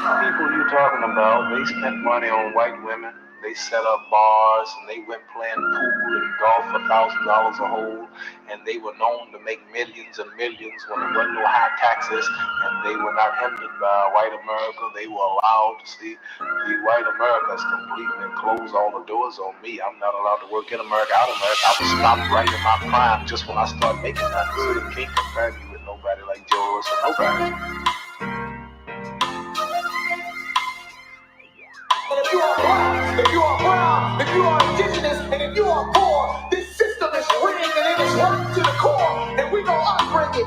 people you're talking about, they spent money on white women. They set up bars and they went playing pool and golf for $1,000 a hole, and they were known to make millions and millions when there wasn't no high taxes, and they were not hindered by white America. They were allowed to see the white America has completely closed all the doors on me. I'm not allowed to work in America, out of America. I was stopped right in my prime just when I started making money. So you can't compare me with nobody like Joe Lewis or nobody. If you are black, if you are brown, if you are indigenous, and if you are poor, this system is rigged and it is worked to the core, and we gonna unbreak it.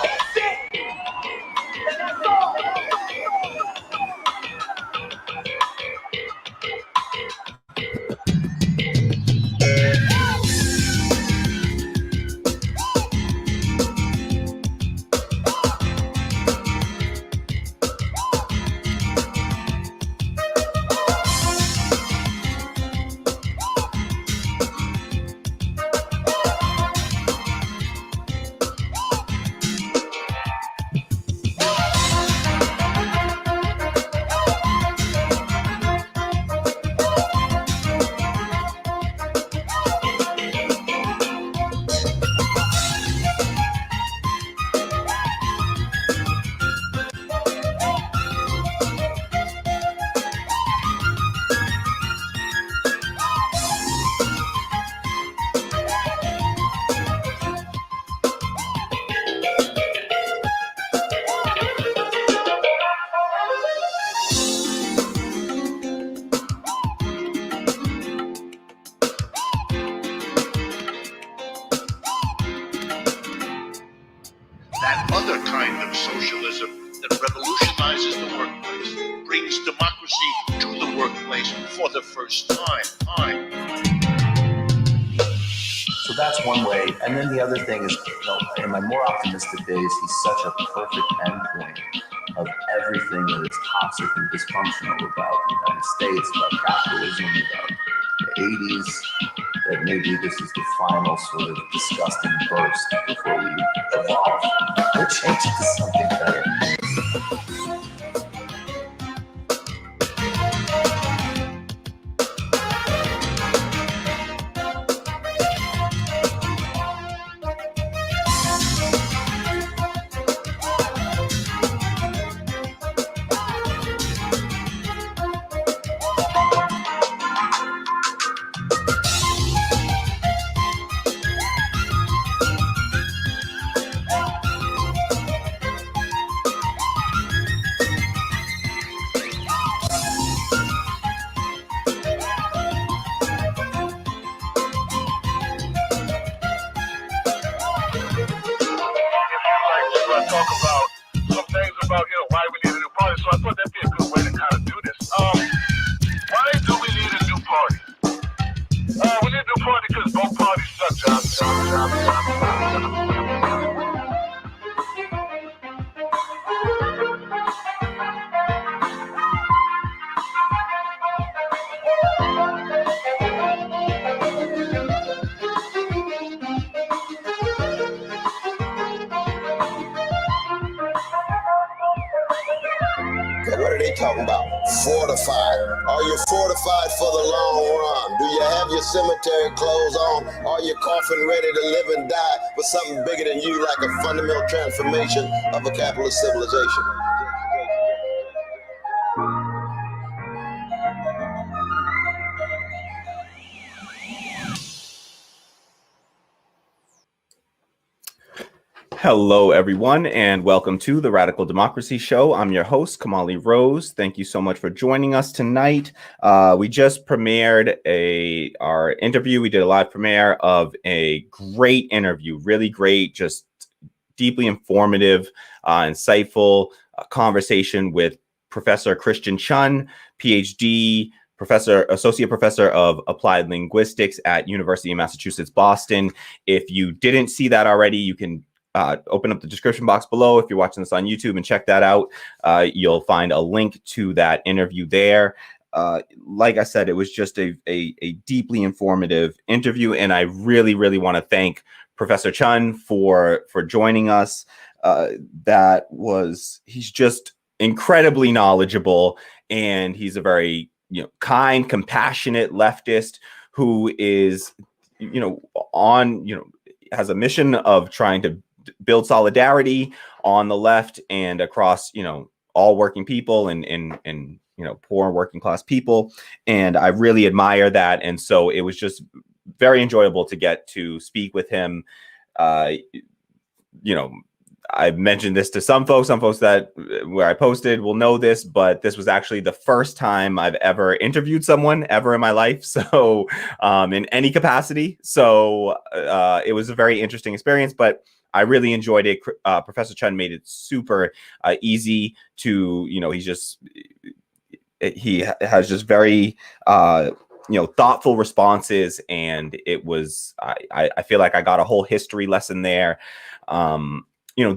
That's it. And that's all. That other kind of socialism that revolutionizes the workplace, brings democracy to the workplace for the first time. So that's one way. And then the other thing is, in my more optimistic days, he's such a perfect endpoint of everything that is toxic and dysfunctional about the United States, about capitalism, about the 80s, that maybe this is the final sort of disgusting burst before we evolve or change to something better. Talk about some things about why we need a new party. So I thought that'd be a good way to kind of do this. Why do we need a new party? We need a new party because both parties suck. What are they talking about? Fortified. Are you fortified for the long run? Do you have your cemetery clothes on? Are you coffin ready to live and die for something bigger than you, like a fundamental transformation of a capitalist civilization? Hello, everyone, and welcome to the Radical Democracy Show. I'm your host, Kamali Rose. Thank you so much for joining us tonight. We just premiered our interview. We did a live premiere of a great interview, really great, just deeply informative, insightful conversation with Professor Christian Chun, PhD, associate professor of applied linguistics at University of Massachusetts, Boston. If you didn't see that already, you can open up the description box below if you're watching this on YouTube and check that out. You'll find a link to that interview there. Like I said, it was just a deeply informative interview, and I really want to thank Professor Chun for joining us. he's just incredibly knowledgeable, and he's a very, kind, compassionate leftist who is, has a mission of trying to build solidarity on the left and across, all working people and poor working class people. And I really admire that. And so it was just very enjoyable to get to speak with him. I've mentioned this to some folks that where I posted will know this, but this was actually the first time I've ever interviewed someone ever in my life. So in any capacity. So it was a very interesting experience, but I really enjoyed it. Professor Chun made it super easy to, he has just very, thoughtful responses. And it was, I feel like I got a whole history lesson there.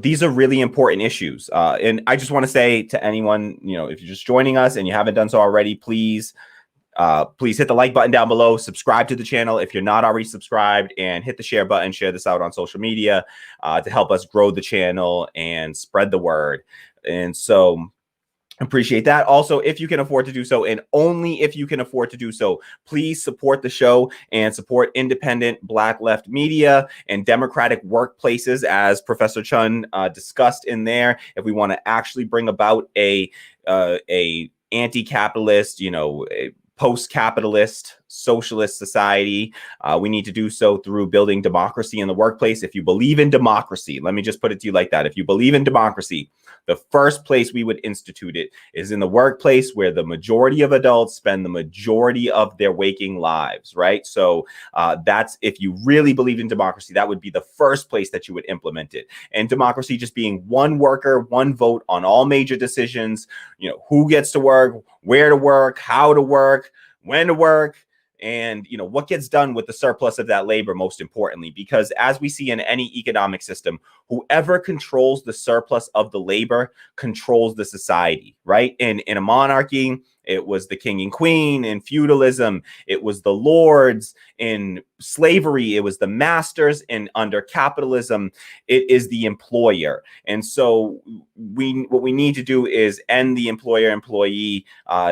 These are really important issues. And I just want to say to anyone, if you're just joining us and you haven't done so already, please hit the like button down below, subscribe to the channel if you're not already subscribed, and hit the share button, share this out on social media to help us grow the channel and spread the word. And so appreciate that. Also, if you can afford to do so, and only if you can afford to do so, please support the show and support independent Black left media and democratic workplaces, as Professor Chun discussed in there. If we want to actually bring about a anti-capitalist, a post-capitalist socialist society, we need to do so through building democracy in the workplace. If you believe in democracy, let me just put it to you like that. If you believe in democracy, the first place we would institute it is in the workplace, where the majority of adults spend the majority of their waking lives, right? So that's, if you really believe in democracy, that would be the first place that you would implement it. And democracy just being one worker, one vote on all major decisions, who gets to work, where to work, how to work, when to work, and what gets done with the surplus of that labor, most importantly. Because as we see in any economic system, whoever controls the surplus of the labor controls the society, right? In a monarchy, it was the king and queen. In feudalism, it was the lords. In slavery, it was the masters. And under capitalism, it is the employer. And so what we need to do is end the employer-employee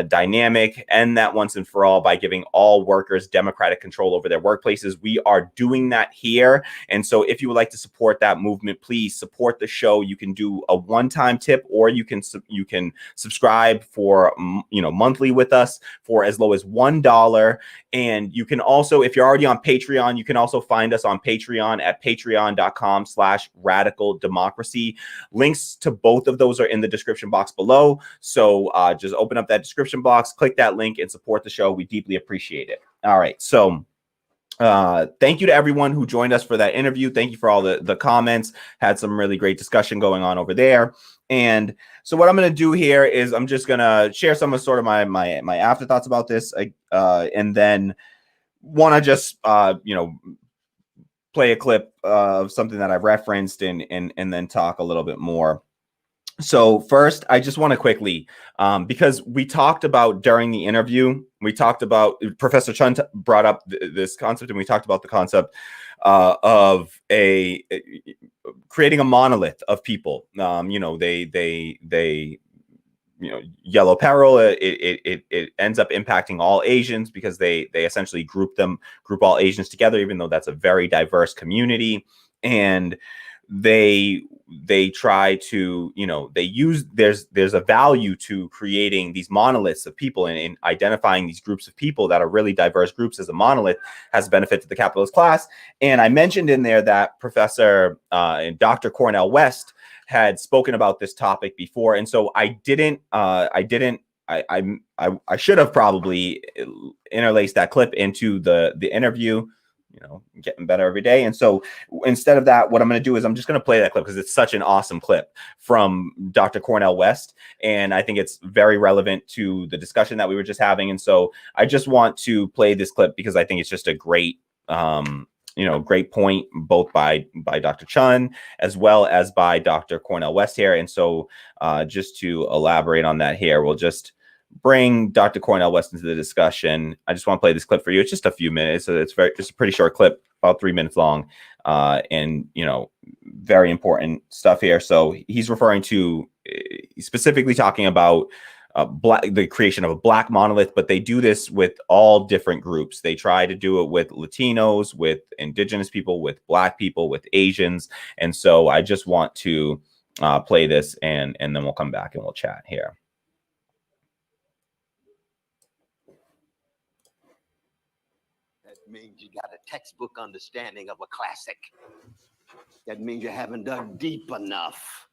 dynamic, end that once and for all by giving all workers democratic control over their workplaces. We are doing that here. And so if you would like to support that movement, please support the show. You can do a one-time tip, or you can subscribe for monthly with us for as low as $1. And you can also, if you're already on Patreon, you can also find us on Patreon at patreon.com/radical democracy. Links to both of those are in the description box below. So just open up that description box, click that link, and support the show. We deeply appreciate it. All right. So thank you to everyone who joined us for that interview. Thank you for all the comments. Had some really great discussion going on over there. And so what I'm going to do here is I'm just going to share some of sort of my afterthoughts about this, and then want to just play a clip of something that I've referenced and then talk a little bit more. So first, I just want to quickly, because we talked about during the interview, we talked about, Professor Chun brought up this concept, and we talked about the concept of creating a monolith of people. Yellow Peril, it ends up impacting all Asians because they essentially group all Asians together, even though that's a very diverse community. And they try to, there's a value to creating these monoliths of people, and identifying these groups of people that are really diverse groups as a monolith has benefit to the capitalist class. And I mentioned in there that Professor and Dr. Cornel West had spoken about this topic before. And so I should have probably interlaced that clip into the interview, getting better every day. And so instead of that, what I'm going to do is I'm just going to play that clip because it's such an awesome clip from Dr. Cornel West. And I think it's very relevant to the discussion that we were just having. And so I just want to play this clip because I think it's just a great, great point, both by Dr. Chun as well as by Dr. Cornel West here. And so just to elaborate on that here, we'll just bring Dr. Cornel West into the discussion. I just want to play this clip for you. It's just a few minutes. So it's a pretty short clip, about 3 minutes long. And very important stuff here. So he's referring to specifically talking about the creation of a black monolith, but they do this with all different groups. They try to do it with Latinos, with indigenous people, with black people, with Asians. And so I just want to play this, and then we'll come back and we'll chat here. That means you got a textbook understanding of a classic. That means you haven't dug deep enough.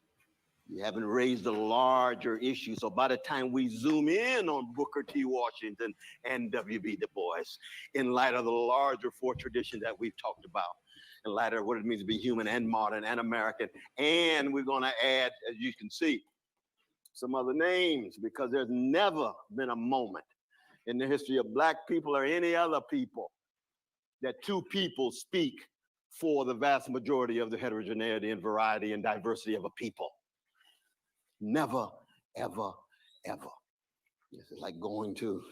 You haven't raised a larger issue. So by the time we zoom in on Booker T. Washington and W.B. Du Bois, in light of the larger four traditions that we've talked about, in light of what it means to be human and modern and American, and we're going to add, as you can see, some other names, because there's never been a moment in the history of black people or any other people that two people speak for the vast majority of the heterogeneity and variety and diversity of a people. Never, ever, ever. This is like going to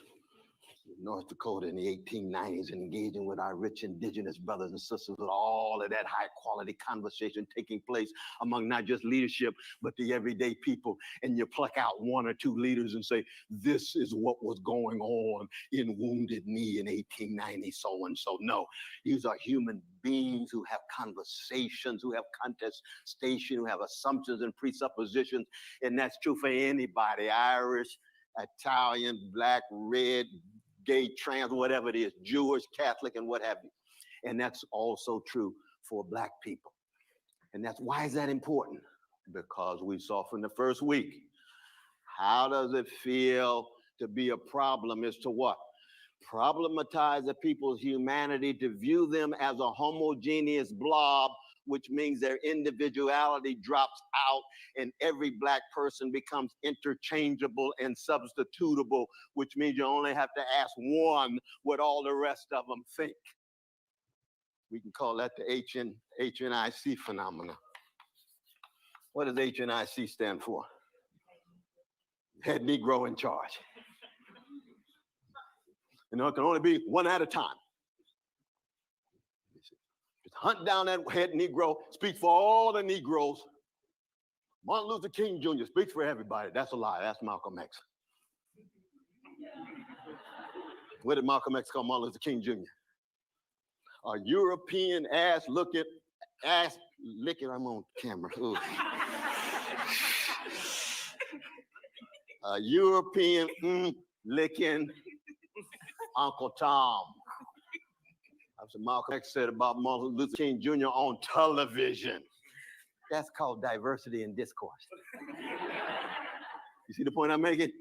North Dakota in the 1890s and engaging with our rich indigenous brothers and sisters with all of that high quality conversation taking place among not just leadership, but the everyday people. And you pluck out one or two leaders and say, this is what was going on in Wounded Knee in 1890, so and so. No, these are human beings who have conversations, who have contestation, who have assumptions and presuppositions. And that's true for anybody, Irish, Italian, black, red, gay, trans, whatever it is, Jewish, Catholic, and what have you. And that's also true for black people. And that's why is that important? Because we saw from the first week, how does it feel to be a problem is to what? Problematize the people's humanity, to view them as a homogeneous blob, which means their individuality drops out and every black person becomes interchangeable and substitutable, which means you only have to ask one what all the rest of them think. We can call that the HNIC phenomena. What does HNIC stand for? Head Negro in charge. You know, it can only be one at a time. Hunt down that head Negro, speak for all the Negroes. Martin Luther King Jr. speaks for everybody. That's a lie. That's Malcolm X. What did Malcolm X call Martin Luther King Jr.? A European ass licking, I'm on camera. A European licking Uncle Tom. That's what Malcolm X said about Martin Luther King Jr. on television. That's called diversity in discourse. You see the point I'm making?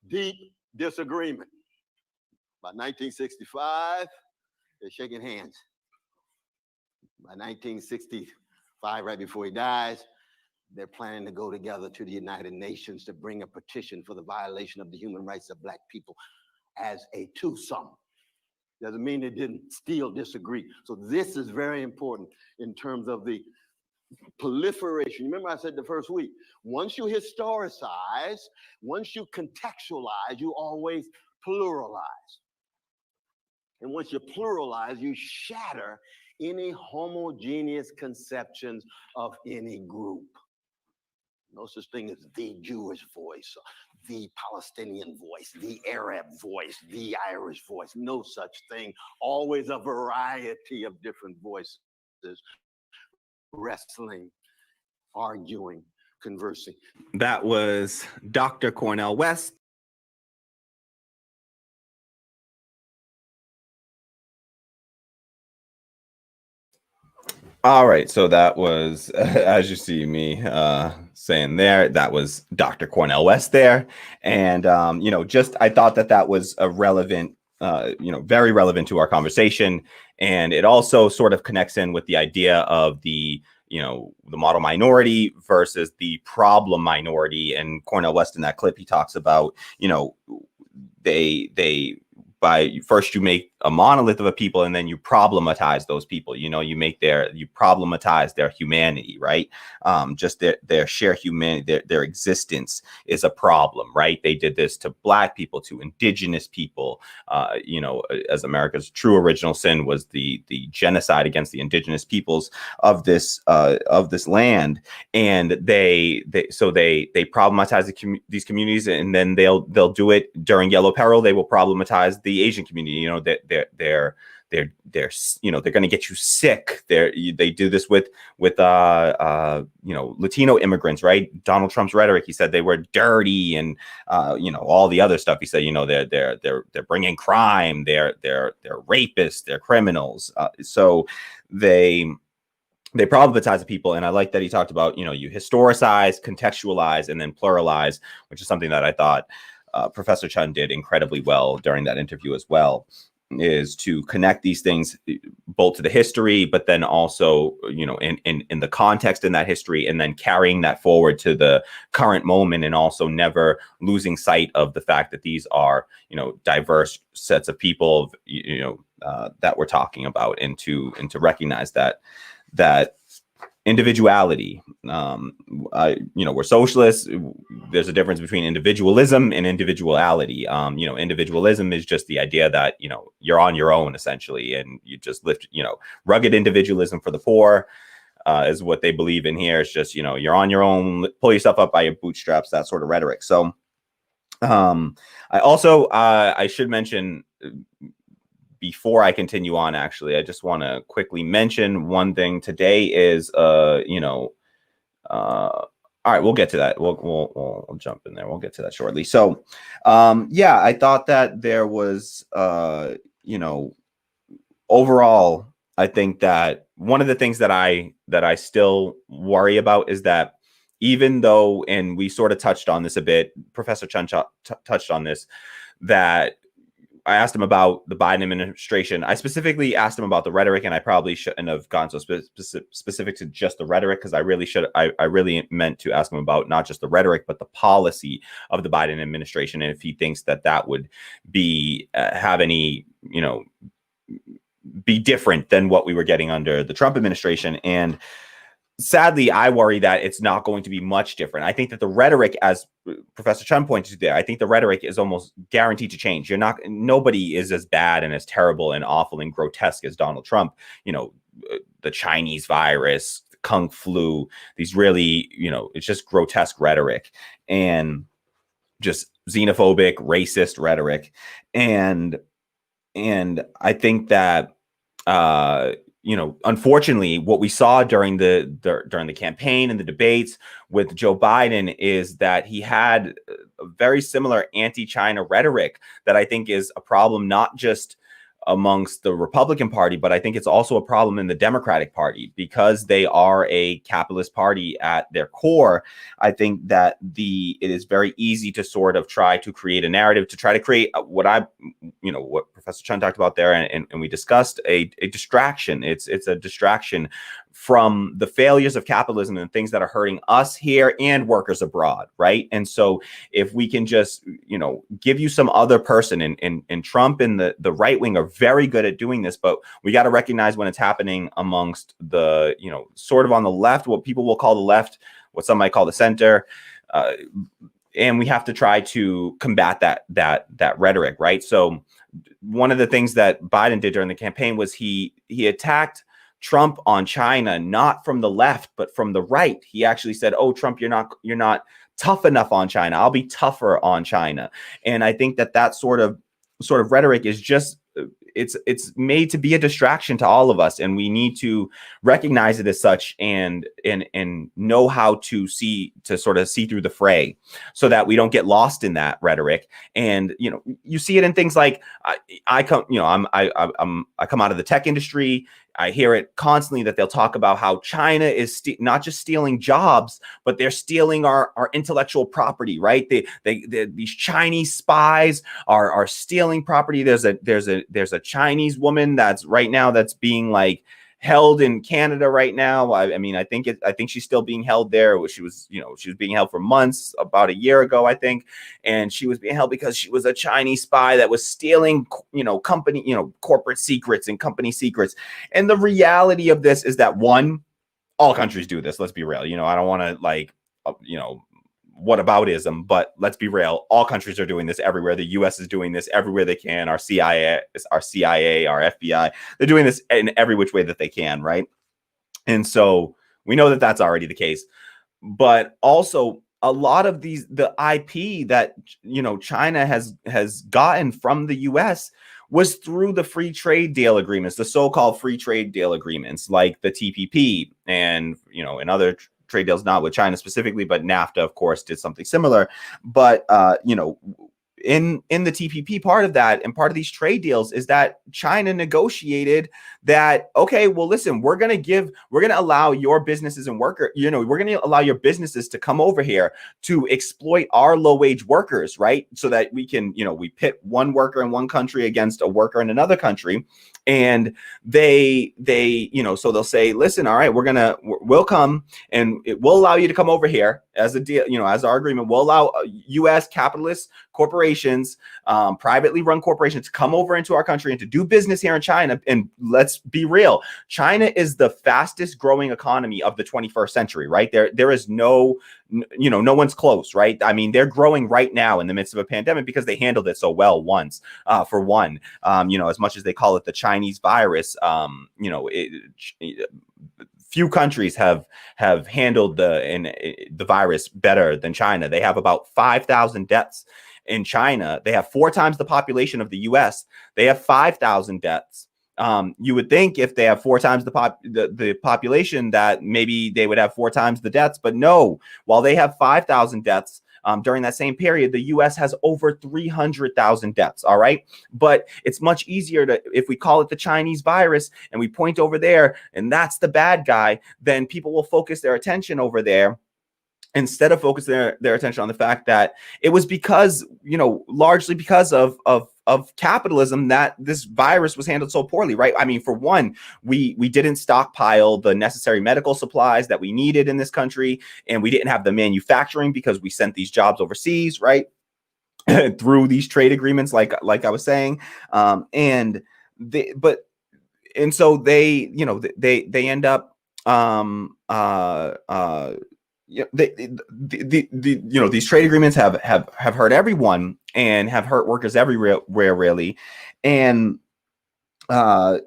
Deep disagreement. By 1965, they're shaking hands. By 1965, right before he dies, they're planning to go together to the United Nations to bring a petition for the violation of the human rights of black people as a twosome. Doesn't mean they didn't still disagree. So this is very important in terms of the proliferation. Remember I said the first week, once you historicize, once you contextualize, you always pluralize. And once you pluralize, you shatter any homogeneous conceptions of any group. No such thing as the Jewish voice, the Palestinian voice, the Arab voice, the Irish voice. No such thing. Always a variety of different voices, wrestling, arguing, conversing. That was Dr. Cornel West. All right, so that was, as you see me saying there, that was Dr. Cornel West there. And, you know, just I thought that that was a relevant, you know, very relevant to our conversation. And it also sort of connects in with the idea of the, you know, the model minority versus the problem minority. And Cornel West in that clip, he talks about, you know, they by first you make a monolith of a people, and then you problematize those people. You problematize their humanity, right? Just their shared humanity, their existence is a problem, right? They did this to Black people, to indigenous people. As America's true original sin was the genocide against the indigenous peoples of this land, and they problematize these communities, and then they'll do it during Yellow Peril. They will problematize the Asian community. They're going to get you sick. They do this with Latino immigrants, right? Donald Trump's rhetoric, he said they were dirty, and all the other stuff. He said they're bringing crime, they're rapists, they're criminals. So they problematize the people. And I like that he talked about, you historicize, contextualize, and then pluralize, which is something that I thought Professor Chun did incredibly well during that interview as well, is to connect these things both to the history, but then also, in the context in that history, and then carrying that forward to the current moment, and also never losing sight of the fact that these are, diverse sets of people, that we're talking about, and to recognize that individuality. We're socialists. There's a difference between individualism and individuality. Individualism is just the idea that, you're on your own essentially, and you just lift, rugged individualism for the poor is what they believe in here. It's just, you're on your own, pull yourself up by your bootstraps, that sort of rhetoric. So I should mention, before I continue on, actually, I just want to quickly mention one thing. Today is, all right, we'll get to that. We'll jump in there. We'll get to that shortly. So, I thought that there was, overall, I think that one of the things that I still worry about is that, even though, and we sort of touched on this a bit, Professor Chun touched on this, that I asked him about the Biden administration. I specifically asked him about the rhetoric, and I probably shouldn't have gone so specific to just the rhetoric, because I really meant to ask him about not just the rhetoric, but the policy of the Biden administration, and if he thinks that would be have any, be different than what we were getting under the Trump administration. And sadly, I worry that it's not going to be much different. I think that the rhetoric, as Professor Chun pointed to there, I think the rhetoric is almost guaranteed to change. Nobody is as bad and as terrible and awful and grotesque as Donald Trump. The Chinese virus, the Kung flu, these really, it's just grotesque rhetoric and just xenophobic, racist rhetoric. And I think that, unfortunately, what we saw during the campaign and the debates with Joe Biden is that he had a very similar anti-China rhetoric that I think is a problem, not just amongst the Republican Party, but I think it's also a problem in the Democratic Party, because they are a capitalist party at their core. I think that it is very easy to sort of try to create a narrative, to try to create what Professor Chun talked about there, and we discussed a distraction. It's a distraction from the failures of capitalism and things that are hurting us here and workers abroad, right? And so if we can just, give you some other person, and Trump and the right wing are very good at doing this, but we got to recognize when it's happening amongst the, sort of on the left, what people will call the left, what some might call the center, and we have to try to combat that rhetoric, right? So one of the things that Biden did during the campaign was he attacked Trump on China, not from the left, but from the right. He actually said, "Oh, Trump, you're not tough enough on China. I'll be tougher on China." And I think that sort of rhetoric is just, it's made to be a distraction to all of us, and we need to recognize it as such, and know how to sort of see through the fray, so that we don't get lost in that rhetoric. And you see it in things like I come out of the tech industry. I hear it constantly that they'll talk about how China is not just stealing jobs, but they're stealing our intellectual property, right? These Chinese spies are stealing property. There's a Chinese woman that's being like held in Canada right now. I mean, I think she's still being held there. She was being held for months, about a year ago, I think. And she was being held because she was a Chinese spy that was stealing, company, corporate secrets and company secrets. And the reality of this is that, one, all countries do this. Let's be real. I don't want to whataboutism, but let's be real. All countries are doing this everywhere. The U.S. is doing this everywhere they can. Our CIA, our FBI, they're doing this in every which way that they can, right? And so we know that that's already the case. But also, a lot of the IP that China has gotten from the U.S. was through the free trade deal agreements, the so-called free trade deal agreements, like the TPP and and other trade deals, not with China specifically, but NAFTA, of course, did something similar. But in the TPP, part of that and part of these trade deals is that China negotiated that, okay, well, listen, we're going to allow your businesses and we're going to allow your businesses to come over here to exploit our low wage workers, right? So that we can, we pit one worker in one country against a worker in another country. And they so they'll say, listen, all right, we'll come and we'll allow you to come over here as a deal, as our agreement. We'll allow U.S. capitalist corporations, privately run corporations, to come over into our country and to do business here in China. And let's be real, China is the fastest growing economy of the 21st century, right? There is no one's close, right? I mean, they're growing right now in the midst of a pandemic because they handled it so well once, for one. As much as they call it the Chinese virus, few countries have handled the virus better than China. They have about 5,000 deaths in China. They have 4 times the population of the U.S. They have 5,000 deaths. You would think if they have 4 times the population that maybe they would have 4 times the deaths, but no. While they have 5,000 deaths, during that same period, the U.S. has over 300,000 deaths. All right. But it's much easier if we call it the Chinese virus and we point over there and that's the bad guy, then people will focus their attention over there instead of focusing their attention on the fact that it was because, largely because of capitalism that this virus was handled so poorly, right? I mean, for one, we didn't stockpile the necessary medical supplies that we needed in this country, and we didn't have the manufacturing because we sent these jobs overseas, right? Through these trade agreements, like I was saying, so they end up these trade agreements have hurt everyone and have hurt workers everywhere, really. And and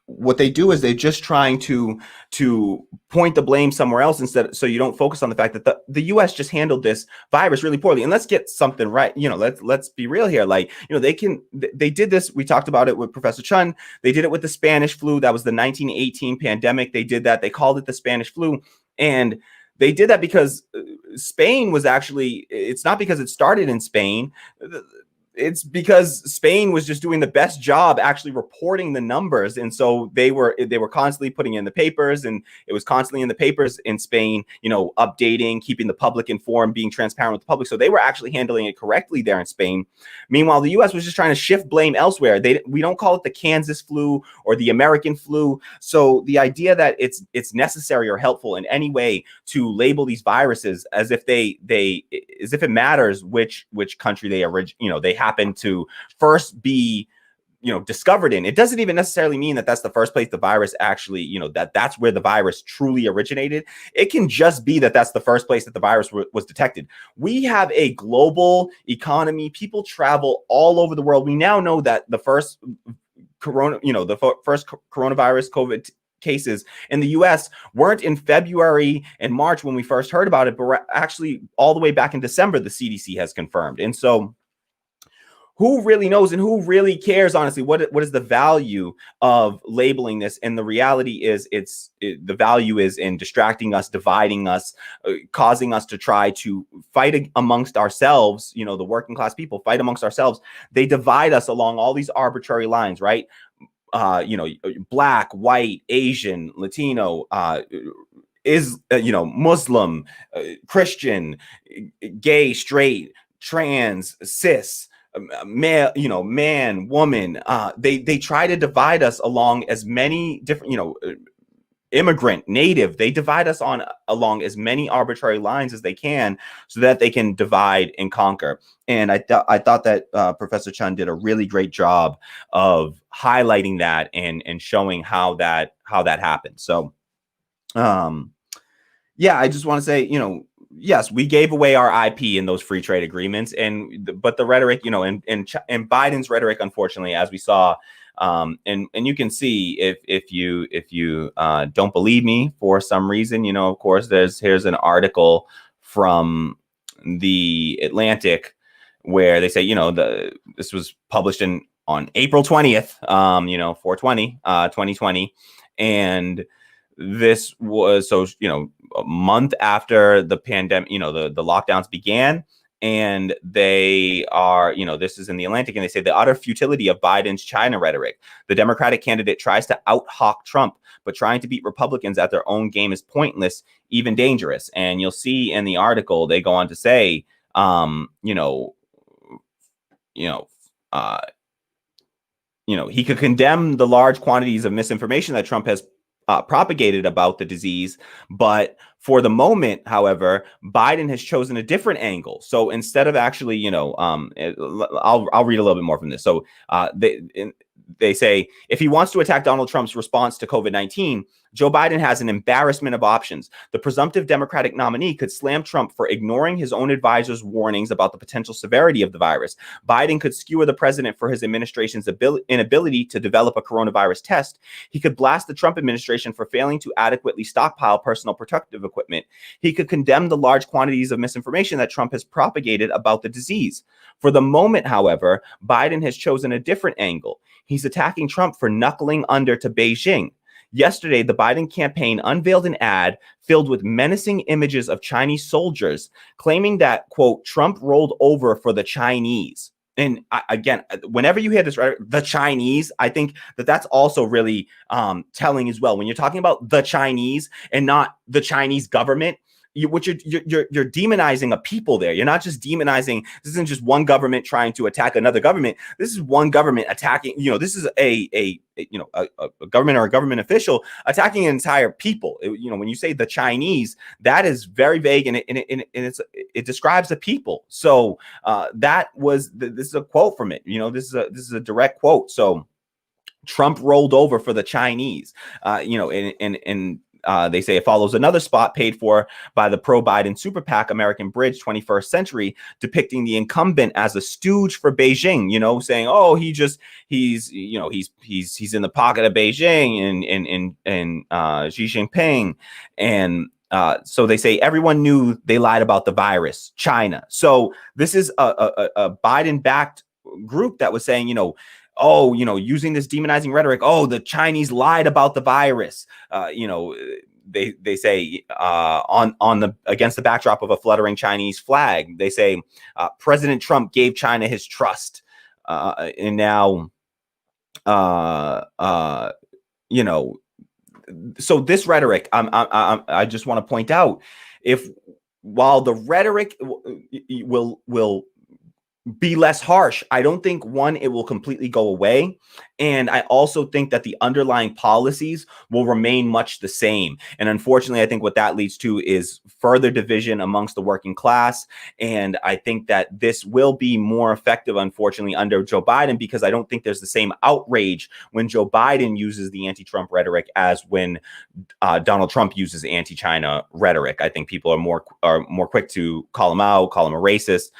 what they do is they're just trying to point the blame somewhere else instead, so you don't focus on the fact that the U.S. just handled this virus really poorly. And let's get something right. Let's be real here. Like, they did this. We talked about it with Professor Chun. They did it with the Spanish flu. That was the 1918 pandemic. They did that. They called it the Spanish flu. And they did that because Spain was actually, it's not because it started in Spain. It's because Spain was just doing the best job actually reporting the numbers. And so they were constantly putting in the papers, and it was constantly in the papers in Spain, updating, keeping the public informed, being transparent with the public. So they were actually handling it correctly there in Spain. Meanwhile, the US was just trying to shift blame elsewhere. We don't call it the Kansas flu or the American flu. So the idea that it's necessary or helpful in any way to label these viruses as if as if it matters which country they happen to first be discovered in. It doesn't even necessarily mean that that's the first place the virus actually, that's where the virus truly originated. It can just be that that's the first place that the virus was detected. We have a global economy. People travel all over the world. We now know that the first first coronavirus COVID cases in the US weren't in February and March when we first heard about it, but actually all the way back in December, the CDC has confirmed. And so who really knows and who really cares, honestly? What is the value of labeling this? And the reality is the value is in distracting us, dividing us, causing us to try to fight amongst ourselves, the working class people fight amongst ourselves. They divide us along all these arbitrary lines, right? Black, white, Asian, Latino, Muslim, Christian, gay, straight, trans, cis, man, woman. They try to divide us along as many different, immigrant, native. They divide us along as many arbitrary lines as they can, so that they can divide and conquer. And I thought that Professor Chun did a really great job of highlighting that and showing how that happened. So, yeah, I just want to say, yes, we gave away our IP in those free trade agreements, but the rhetoric, and Biden's rhetoric, unfortunately, as we saw, and you can see if you don't believe me for some reason, of course, here's an article from the Atlantic where they say, this was published on April 20th, 4/20, 2020, and this was a month after the pandemic, the lockdowns began. And they are, this is in the Atlantic, and they say the utter futility of Biden's China rhetoric. The Democratic candidate tries to out-hawk Trump, but trying to beat Republicans at their own game is pointless, even dangerous. And you'll see in the article, they go on to say, he could condemn the large quantities of misinformation that Trump has propagated about the disease. But for the moment, however, Biden has chosen a different angle. So instead of actually, I'll read a little bit more from this. So they say, if he wants to attack Donald Trump's response to COVID-19, Joe Biden has an embarrassment of options. The presumptive Democratic nominee could slam Trump for ignoring his own advisors' warnings about the potential severity of the virus. Biden could skewer the president for his administration's inability to develop a coronavirus test. He could blast the Trump administration for failing to adequately stockpile personal protective equipment. He could condemn the large quantities of misinformation that Trump has propagated about the disease. For the moment, however, Biden has chosen a different angle. He's attacking Trump for knuckling under to Beijing. Yesterday, the Biden campaign unveiled an ad filled with menacing images of Chinese soldiers, claiming that, quote, Trump rolled over for the Chinese. And again, whenever you hear this, right, the Chinese, I think that's also really telling as well. When you're talking about the Chinese and not the Chinese government, you're demonizing a people there. You're not just demonizing. This isn't just one government trying to attack another government. This is one government attacking. This is a government or a government official attacking an entire people. When you say the Chinese, that is very vague and it describes a people. So this is a quote from it. This is a direct quote. So Trump rolled over for the Chinese. They say it follows another spot paid for by the pro-Biden super PAC American Bridge 21st Century, depicting the incumbent as a stooge for Beijing, saying, oh, he's in the pocket of Beijing and Xi Jinping. And so they say everyone knew they lied about the virus, China. So this is a Biden-backed group that was saying, using this demonizing rhetoric, the Chinese lied about the virus. They say against the backdrop of a fluttering Chinese flag, they say President Trump gave China his trust, and now, so this rhetoric, I just want to point out, while the rhetoric will be less harsh, I don't think, one, it will completely go away. And I also think that the underlying policies will remain much the same. And unfortunately, I think what that leads to is further division amongst the working class. And I think that this will be more effective, unfortunately, under Joe Biden, because I don't think there's the same outrage when Joe Biden uses the anti-Trump rhetoric as when Donald Trump uses anti-China rhetoric. I think people are more quick to call him out, call him a racist,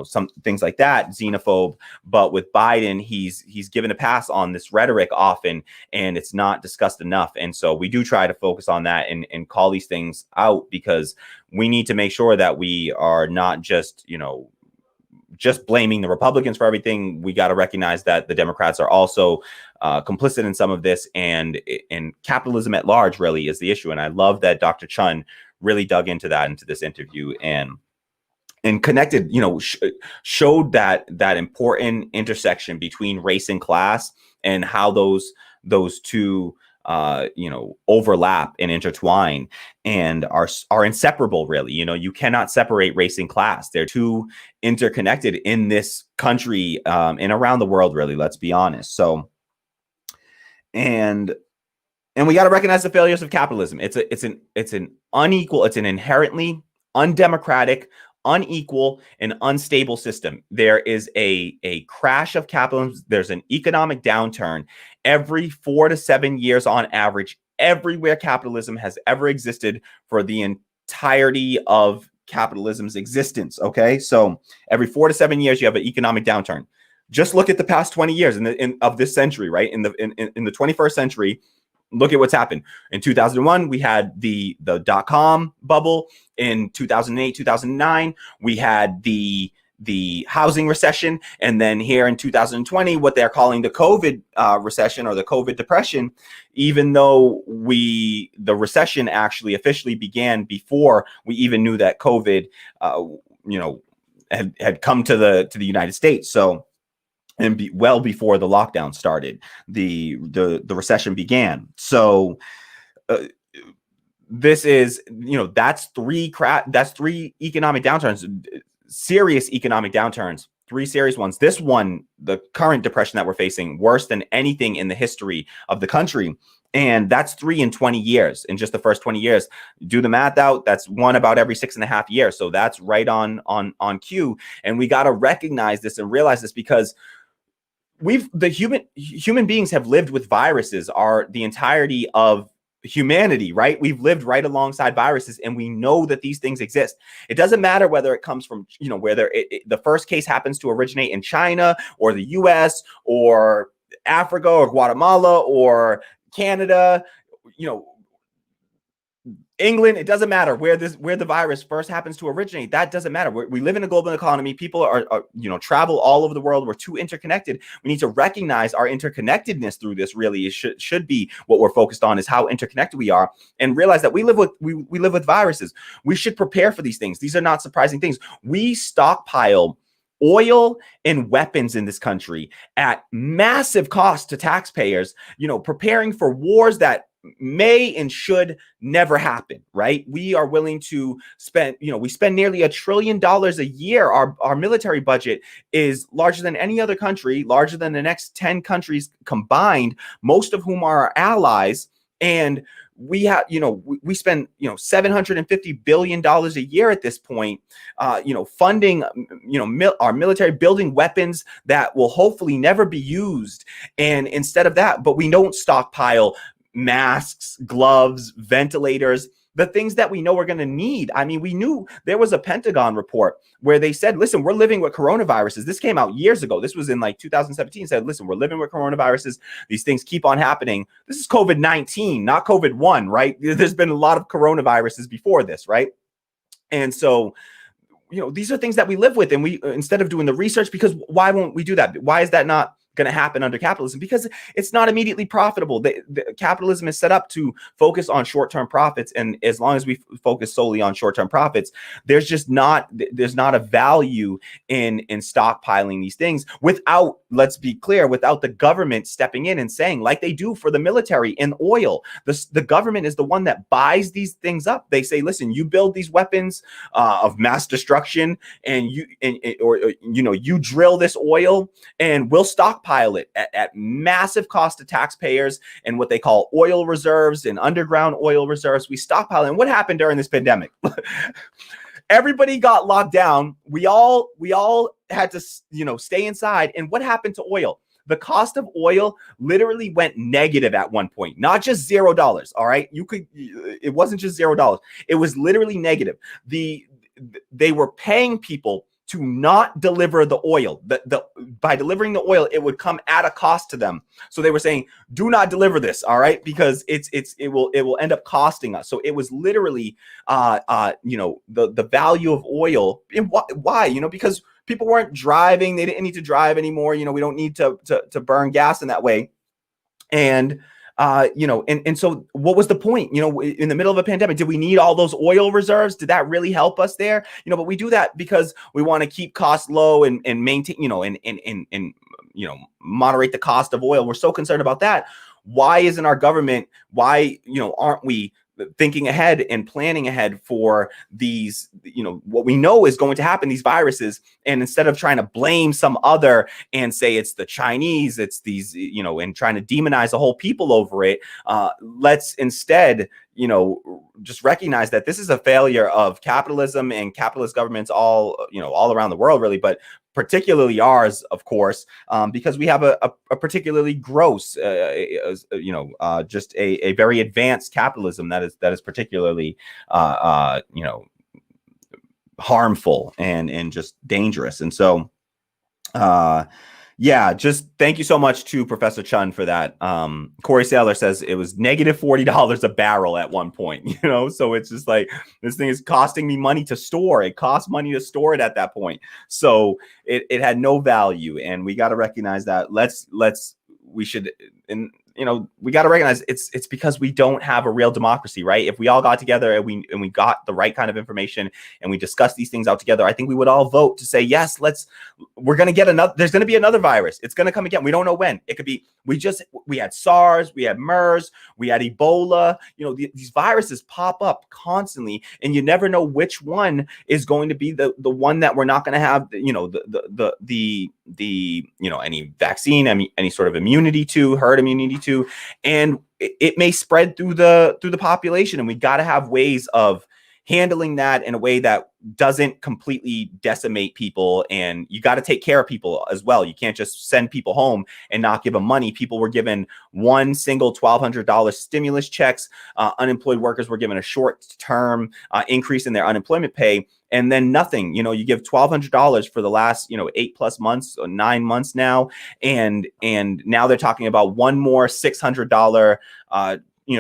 some things like that, xenophobe. But with Biden, he's given a pass on this rhetoric often, and it's not discussed enough. And so we do try to focus on that and call these things out, because we need to make sure that we are not just blaming the Republicans for everything. We got to recognize that the Democrats are also complicit in some of this, and capitalism at large really is the issue. And I love that Dr. Chun really dug into this interview and connected, showed that important intersection between race and class, and how those two overlap and intertwine and are inseparable, really. You cannot separate race and class. They're too interconnected in this country and around the world, really, let's be honest. So, and we got to recognize the failures of capitalism. It's an unequal, it's an inherently undemocratic, unequal, and unstable system. There is a crash of capitalism. There's an economic downturn every 4 to 7 years on average, everywhere capitalism has ever existed for the entirety of capitalism's existence. Okay, so every 4 to 7 years you have an economic downturn. Just look at the past 20 years of this century, right? In the 21st century. Look at what's happened. In 2001, we had the dot-com bubble. In 2008, 2009, we had the housing recession. And then here in 2020, what they're calling the COVID recession or the COVID depression, even though the recession actually officially began before we even knew that COVID, had come to the United States. So, and well before the lockdown started, the recession began. So this is, that's three economic downturns, serious economic downturns, 3 serious ones. This one, the current depression that we're facing, worse than anything in the history of the country. And that's 3 in 20 years, in just the first 20 years. Do the math out. That's one about every 6.5 years. So that's right on cue. And we got to recognize this and realize this, because human beings have lived with viruses the entirety of humanity, right? We've lived right alongside viruses, and we know that these things exist. It doesn't matter whether it comes from, whether the first case happens to originate in China or the US or Africa or Guatemala or Canada, England. It doesn't matter where the virus first happens to originate. That doesn't matter. We live in a global economy. People are travel all over the world. We're too interconnected. We need to recognize our interconnectedness through this. Really, it should be what we're focused on, is how interconnected we are, and realize that we live with viruses. We should prepare for these things. These are not surprising things. We stockpile oil and weapons in this country at massive cost to taxpayers, preparing for wars that may and should never happen, right? We are willing to spend, we spend nearly $1 trillion a year. Our military budget is larger than any other country, larger than the next 10 countries combined, most of whom are our allies. And we have, we spend, $750 billion a year at this point, funding, our military, building weapons that will hopefully never be used. And instead of that, but we don't stockpile masks, gloves, ventilators, the things that we know we're going to need. I mean, we knew there was a Pentagon report where they said, listen, we're living with coronaviruses. This came out years ago. This was in 2017. Said, listen, we're living with coronaviruses. These things keep on happening. This is COVID-19, not COVID-1, right? There's been a lot of coronaviruses before this, right? And so, these are things that we live with. And we, instead of doing the research, because why won't we do that? Why is that not going to happen under capitalism? Because it's not immediately profitable. The capitalism is set up to focus on short-term profits, and as long as we focus solely on short-term profits, there's not a value in stockpiling these things without, let's be clear, without the government stepping in and saying, like they do for the military and oil. The government is the one that buys these things up. They say, listen, you build these weapons of mass destruction, and you drill this oil, and we'll stockpile it at massive cost to taxpayers and what they call oil reserves and underground oil reserves. We stockpile. And what happened during this pandemic? Everybody got locked down. We all had to, stay inside. And what happened to oil? The cost of oil literally went negative at one point, not just $0. All right. It wasn't just $0. It was literally negative. They were paying people to not deliver the oil. By delivering the oil, it would come at a cost to them. So they were saying, do not deliver this, all right? Because it will end up costing us. So it was literally the value of oil. And why? Because people weren't driving, they didn't need to drive anymore. We don't need to burn gas in that way. And and so what was the point, in the middle of a pandemic? Did we need all those oil reserves? Did that really help us there? But we do that because we want to keep costs low and maintain, and moderate the cost of oil. We're so concerned about that. why isn't our government, why, aren't we thinking ahead and planning ahead for these, what we know is going to happen, these viruses, and instead of trying to blame some other and say it's the Chinese, it's these, and trying to demonize a whole people over it, let's instead, just recognize that this is a failure of capitalism and capitalist governments all around the world, really, but particularly ours, of course, because we have a particularly gross, just a very advanced capitalism that is particularly, harmful and just dangerous. And so, yeah, just thank you so much to Professor Chun for that. Corey Saylor says it was negative $40 a barrel at one point, so it's just like, this thing is costing me money to store. It costs money to store it at that point. So it had no value, and we got to recognize that. We got to recognize it's because we don't have a real democracy, right? If we all got together and we got the right kind of information and we discussed these things out together, I think we would all vote to say, yes, we're going to get there's going to be another virus. It's going to come again. We don't know when. It could be, we had SARS, we had MERS, we had Ebola, these viruses pop up constantly, and you never know which one is going to be the one that we're not going to have, any vaccine, any sort of immunity to, herd immunity to, and it may spread through the population, and we got to have ways of handling that in a way that doesn't completely decimate people. And you got to take care of people as well. You can't just send people home and not give them money. People were given one single $1,200 stimulus checks. Unemployed workers were given a short-term increase in their unemployment pay, and then nothing. You give $1,200 for the last 8+ months or 9 months now, and now they're talking about one more $600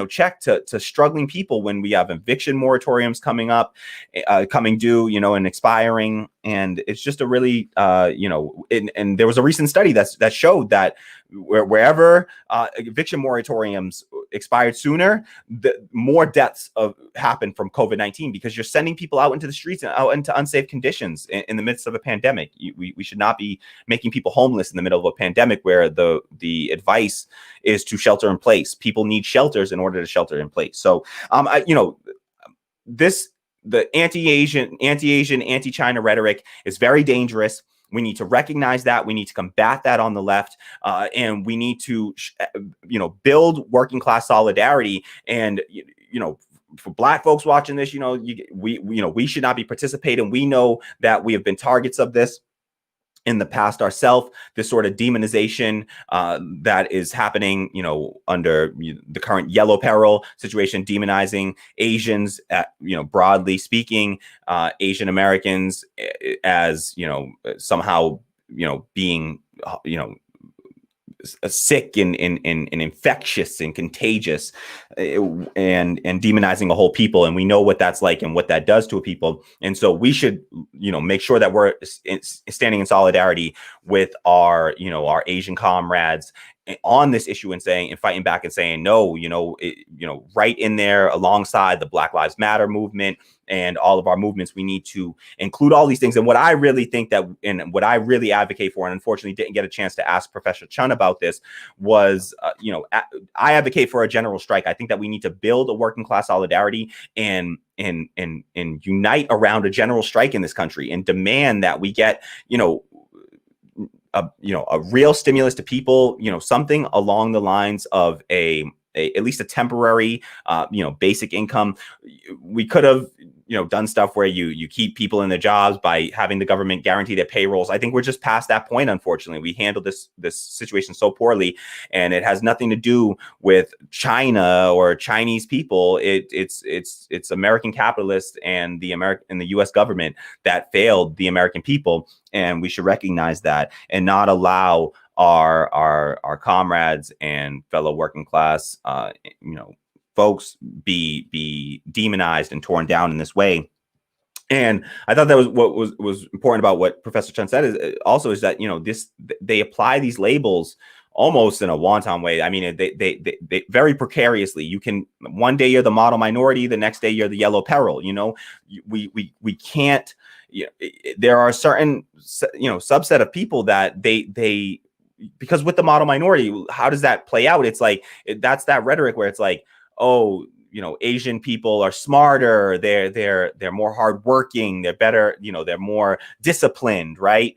check to struggling people when we have eviction moratoriums coming due, and expiring. And it's just a really, and there was a recent study that showed that wherever eviction moratoriums expired sooner, the more deaths happen from COVID-19, because you're sending people out into the streets and out into unsafe conditions in the midst of a pandemic. We should not be making people homeless in the middle of a pandemic where the advice is to shelter in place. People need shelters in order to shelter in place. So, the anti-Asian, anti-China rhetoric is very dangerous. We need to recognize that. We need to combat that on the left, and we need to, build working class solidarity. And for Black folks watching this, we should not be participating. We know that we have been targets of this in the past ourselves, this sort of demonization that is happening, under the current Yellow Peril situation, demonizing Asians, broadly speaking, Asian Americans as, somehow, being, sick and infectious and contagious, and demonizing a whole people. And we know what that's like and what that does to a people. And so we should, make sure that we're standing in solidarity with our Asian comrades on this issue and fighting back and saying, no, right in there alongside the Black Lives Matter movement and all of our movements, we need to include all these things. And what I really think and what I really advocate for, and unfortunately didn't get a chance to ask Professor Chun about this, was, I advocate for a general strike. I think that we need to build a working class solidarity and unite around a general strike in this country and demand that we get, a real stimulus to people, something along the lines of at least a temporary, basic income. We could have, done stuff where you keep people in their jobs by having the government guarantee their payrolls. I think we're just past that point. Unfortunately, we handled this situation so poorly, and it has nothing to do with China or Chinese people. It's American capitalists and the U.S. government that failed the American people, and we should recognize that and not allow our comrades and fellow working class, folks be demonized and torn down in this way. And I thought that was what was important about what Professor Chun said is that, they apply these labels almost in a wanton way. I mean, they very precariously. You can, one day you're the model minority, the next day you're the Yellow Peril. We can't. There are certain subset of people that they because with the model minority, how does that play out? It's like, that's that rhetoric where it's like, oh, you know, Asian people are smarter, they're more hardworking, they're better, you know, they're more disciplined, right?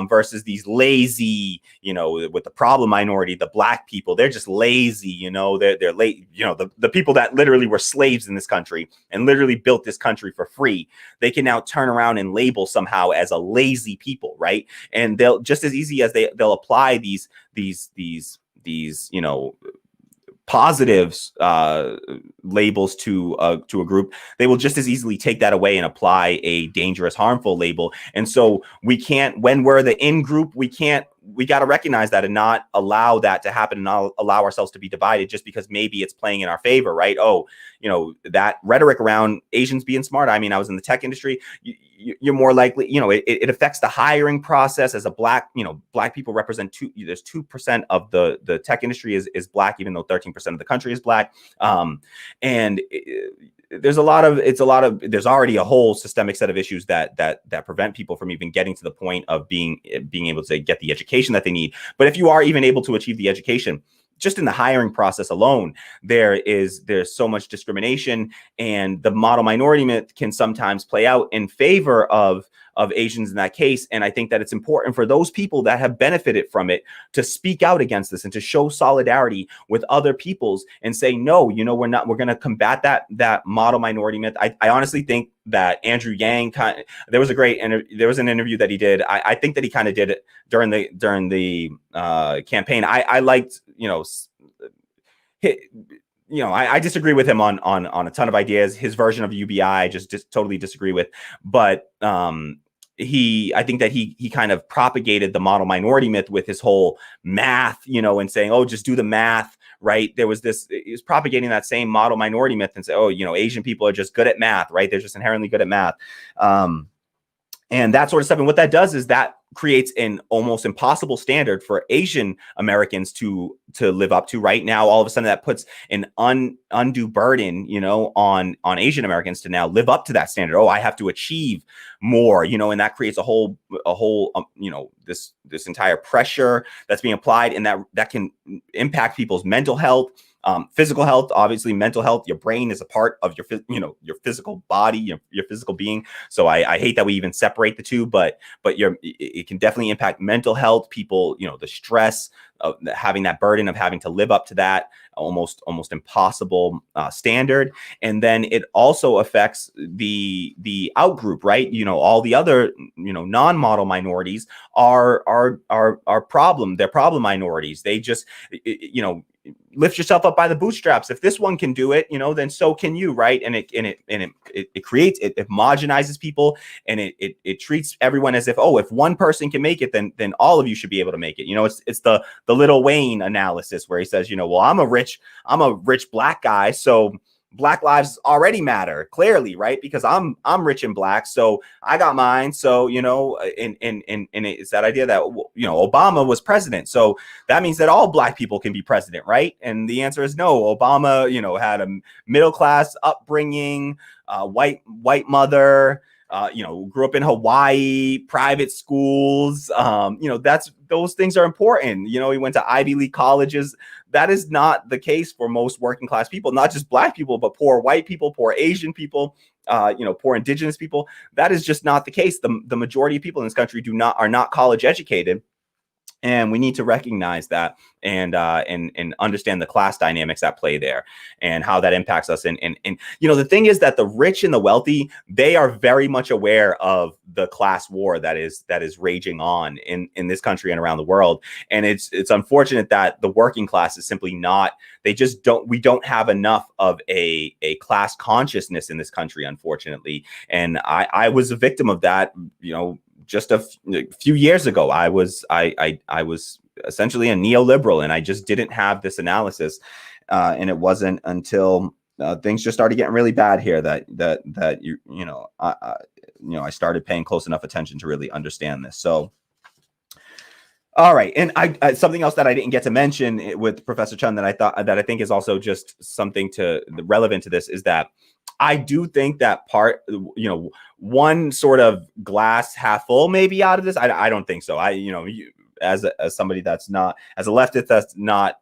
Versus these lazy, you know, with the problem minority, the Black people, they're just lazy, you know, they're late, you know, the people that literally were slaves in this country and literally built this country for free, they can now turn around and label somehow as a lazy people, right? And they'll just as easy as they'll apply these, you know, positives labels to a group, they will just as easily take that away and apply a dangerous, harmful label. And so we can't, when we're the in group, we got to recognize that and not allow that to happen, and not allow ourselves to be divided just because maybe it's playing in our favor, right? Oh, you know, that rhetoric around Asians being smart. I mean, I was in the tech industry. You're more likely, you know, it affects the hiring process. As a Black, you know, Black people represent there's 2% of the tech industry is Black, even though 13% of the country is Black. And there's already a whole systemic set of issues that prevent people from even getting to the point of being able to get the education that they need. But if you are even able to achieve the education, just in the hiring process alone, there's so much discrimination, and the model minority myth can sometimes play out in favor of Asians in that case. And I think that it's important for those people that have benefited from it to speak out against this and to show solidarity with other peoples and say, no, you know, we're going to combat that model minority myth. I honestly think that Andrew Yang there was an interview that he did. I think that he kind of did it during the campaign. I liked, you know, I disagree with him on a ton of ideas. His version of UBI, I just totally disagree with. But I think that he kind of propagated the model minority myth with his whole math, you know, and saying, oh, just do the math, right? He was propagating that same model minority myth and say, oh, you know, Asian people are just good at math, right? They're just inherently good at math. And that sort of stuff. And what that does is that creates an almost impossible standard for Asian Americans to live up to. Right now, all of a sudden that puts an undue burden, you know, on Asian Americans to now live up to that standard. Oh, I have to achieve more, you know, and that creates a whole you know, this entire pressure that's being applied, and that can impact people's mental health. Physical health, obviously, mental health. Your brain is a part of your physical body, your physical being. So I hate that we even separate the two, but it can definitely impact mental health. People, you know, the stress of having that burden of having to live up to that almost impossible standard. And then it also affects the out group, right? You know, all the other, you know, non-model minorities are problem. They're problem minorities. They just, you know, lift yourself up by the bootstraps. If this one can do it, you know, then so can you, right? And it creates, it homogenizes people, and it treats everyone as if, oh, if one person can make it, then all of you should be able to make it. You know, it's the Lil Wayne analysis where he says, you know, well, I'm a rich Black guy, so Black lives already matter, clearly, right? Because I'm rich and Black, so I got mine. So, you know, and it's that idea that, you know, Obama was president, so that means that all Black people can be president, right? And the answer is no. Obama, you know, had a middle class upbringing, white mother, you know, grew up in Hawaii, private schools. You know, those things are important. You know, he went to Ivy League colleges. That is not the case for most working class people, not just Black people, but poor white people, poor Asian people, you know, poor indigenous people. That is just not the case. The majority of people in this country are not college educated. And we need to recognize that and understand the class dynamics at play there and how that impacts us. And you know, the thing is that the rich and the wealthy, they are very much aware of the class war that is raging on in this country and around the world. And it's unfortunate that the working class is simply not. We don't have enough of a class consciousness in this country, unfortunately. And I was a victim of that, you know. Just a few years ago, I was essentially a neoliberal, and I just didn't have this analysis. And it wasn't until things just started getting really bad here that I started paying close enough attention to really understand this. So, all right, and I something else that I didn't get to mention with Professor Chun that I think is also just something relevant to this is that I do think that one sort of glass half full maybe out of this. I don't think so. as somebody that's not, as a leftist that's not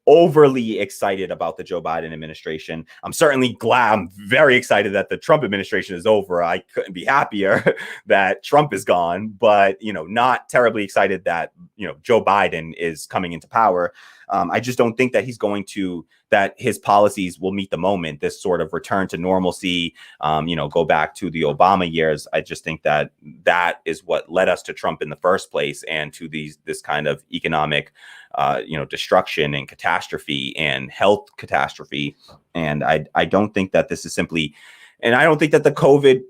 overly excited about the Joe Biden administration. I'm certainly glad. I'm very excited that the Trump administration is over. I couldn't be happier that Trump is gone, but, not terribly excited that, Joe Biden is coming into power. I just don't think that that his policies will meet the moment, this sort of return to normalcy, go back to the Obama years. I just think that is what led us to Trump in the first place, and to this kind of economic, destruction and catastrophe and health catastrophe. And I don't think that this is simply, and I don't think that the COVID,